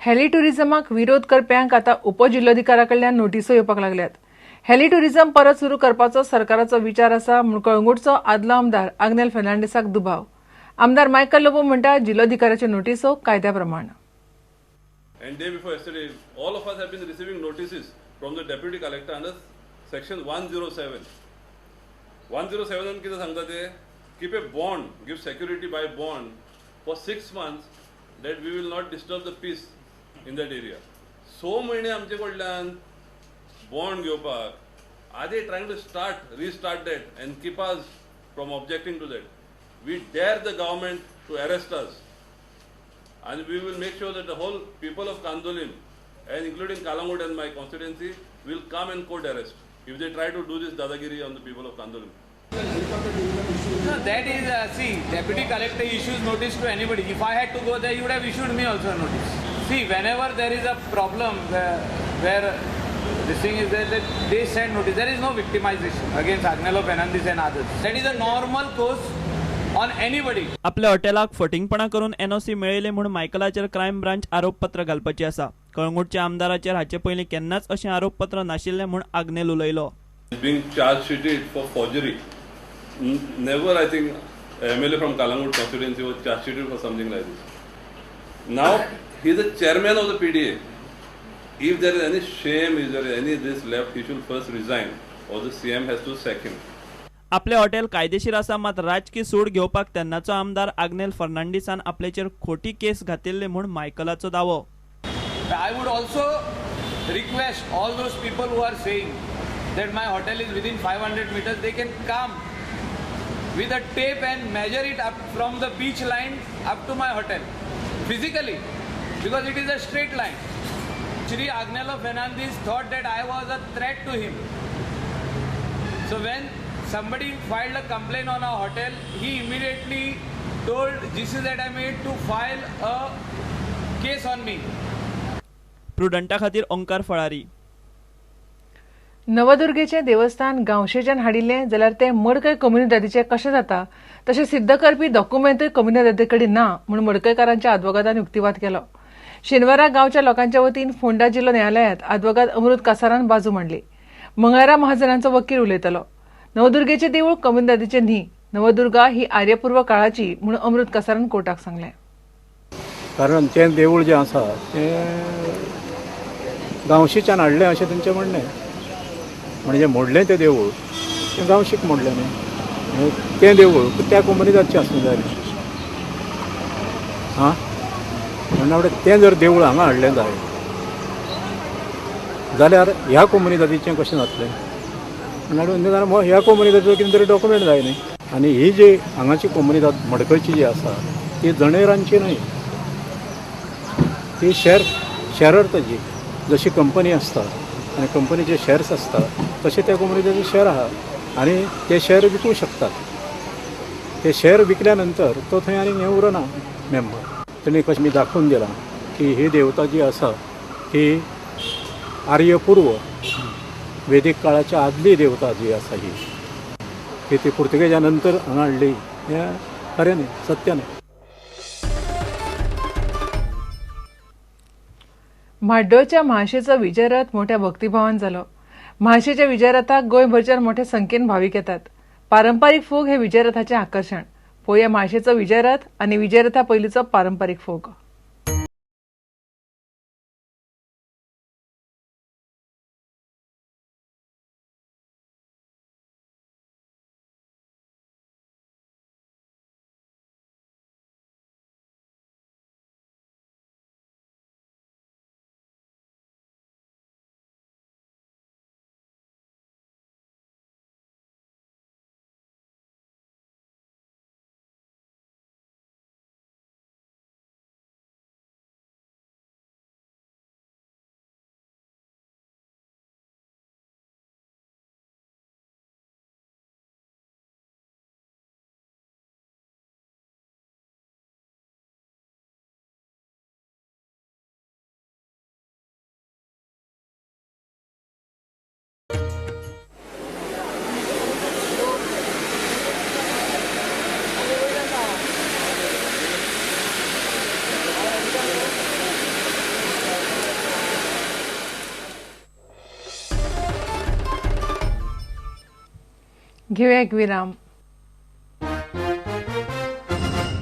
Haley टुरिझमाक विरोध करप्यांक आता उपजिल्लोधिकाऱ्याकडल्यान नोटीसो येवपाक लागल्यात. हेली टुरिझम परत सुरू करपाचो सरकाराचो विचार आसा म्हूण कळंगूटचो आदलो आमदार आग्नेल फर्नांडिसाक दुबाव. आमदार मायकल लोबो म्हणटा जिल्लोधिकाऱ्याच्यो नोटीसो कायद्या प्रमाण. And day before yesterday, all of us have been receiving notices from the deputy collector under section 107. 107 कितें सांगता ते? Keep a bond, give security by bond for 6 months that we will not disturb the peace in that area. So म्हयने आमचे कडल्यान bond घेवपाक, are they trying to restart that and keep us from objecting to that? We dare the government to arrest us. And we will make sure that the whole people of Kandolim, and including Kalangut and my constituency, will come and court arrest if they try to do this dadagiri on the people of Kandolim. No, that is, see, deputy collector issues notice to anybody. If I had to go there, you would have issued me also a notice. See, whenever there is a problem where this thing is there, that they send notice. There is no victimization against Agnello Fernandes and others. That is a normal course on anybody. आपल्या हॉटेलाक फटिंगपणा करून NOC मेळयले म्हणून मायकलाचेर crime branch आरोपपत्र घालपाची आसा. कळंगूटच्या आमदाराचेर हाचे पयलीं केन्नाच अशें आरोपपत्र नाशिल्लें म्हूण आग्नेल उलयलो. Being charge sheeted for forgery. Never, I think, MLA from Kalangut constituency was charge sheeted for something like this. Now, he is the chairman of the PDA. If there is any shame, if there is any this left, he should first resign or the CM has to sack him. आपले hotel कायदेशीर आसा मात राजकीय सूड घेवपाक तेन्नाचो आमदार आग्नेल फर्नांडिसान आपल्याचेर खोटी केस घातिल्ली म्हूण मायकलाचो दावो. I would also request all those people who are saying that my hotel is within 500 meters, they can come with a tape and measure it up from the beach line up to my hotel physically, because it is a straight line. Shri Agnello Fernandes thought that I was a threat to him. So when somebody filed a complaint on our hotel, he immediately told GCZMA to file a case on me. प्रुडंटा खातीर ओंकार फळारी. नवदुर्गेचे देवस्थान गांवशेच्यान हाडिल्लें जाल्यार तें मडकय कम्युनिदादीचें कशें जाता तशें सिद्ध करपी डॉक्युमेंटूय कम्युनिदादी कडेन ना म्हूण मडकयकारांच्या आदवोगादान युक्तिवाद केलो. शेनवारा गांवच्या लोकांच्या वतीन फोंडा जिल्लो न्यायालयांत आदवोगाद अमृत कासारान बाजू मांडली. मंगळारा महाजनांचो वकील उलयतलो. नवदुर्गेचें देवूळ कम्युनिदादीचें न्ही, नवदुर्गा ही आर्यपूर्व काळाची म्हूण अमृत कासारान कोर्टाक सांगलें. कारण तें देवूळ जें आसा तें गांवशीच्यान हाडलें अशें तेंचें म्हणणें. म्हणजे मोडलें तें देवूळ तें गांवशीक मोडलें न्ही, तें देवूळ त्या कम्युनिदादचें आसूंक जाय न्ही. म्हणून तें जर देवूळ हांगा हाडलें जाल्यार ह्या कम्युनिदादीचें कशें जातलें म्हणून ह्या कम्युनिदादीचो कितें तरी डॉक्युमेंट जाय न्ही. आनी ही जी हांगाची कम्युनिदाद मडकयची जी आसा ती जणेरांची न्हय, ती शेअर ताजी जशी कंपनी आसता आनी कंपनीचे शेअर्स आसता तशें त्या कम्युनिटीचे शेअर आहा आनी ते शेअर विकूंक शकतात. ते शेअर विकल्या नंतर तो थंय आनी हें उरना मेंबर. तेणी कशें मी दाखोवन दिलां की ही देवता जी आसा ती आर्यपूर्व वेदीक काळाच्या आदली देवता जी आसा ही ती पुर्तुगेजा नंतर हांगा हाडली. हें खरें न्ही, सत्य न्ही. म्हाड्डोळच्या म्हाळशेचो विजय रथ मोठ्या भक्तिभावान जालो. म्हाळशेच्या विजय रथाक गोंयभरच्यान मोठ्या संख्येन भाविक येतात. पारंपारीक फोग हे विजय रथाचें आकर्शण. पळोवया म्हाळशेचो विजय रथ आनी विजय रथा पयलींचो पारंपारीक फोग. घेऊया एक विराम.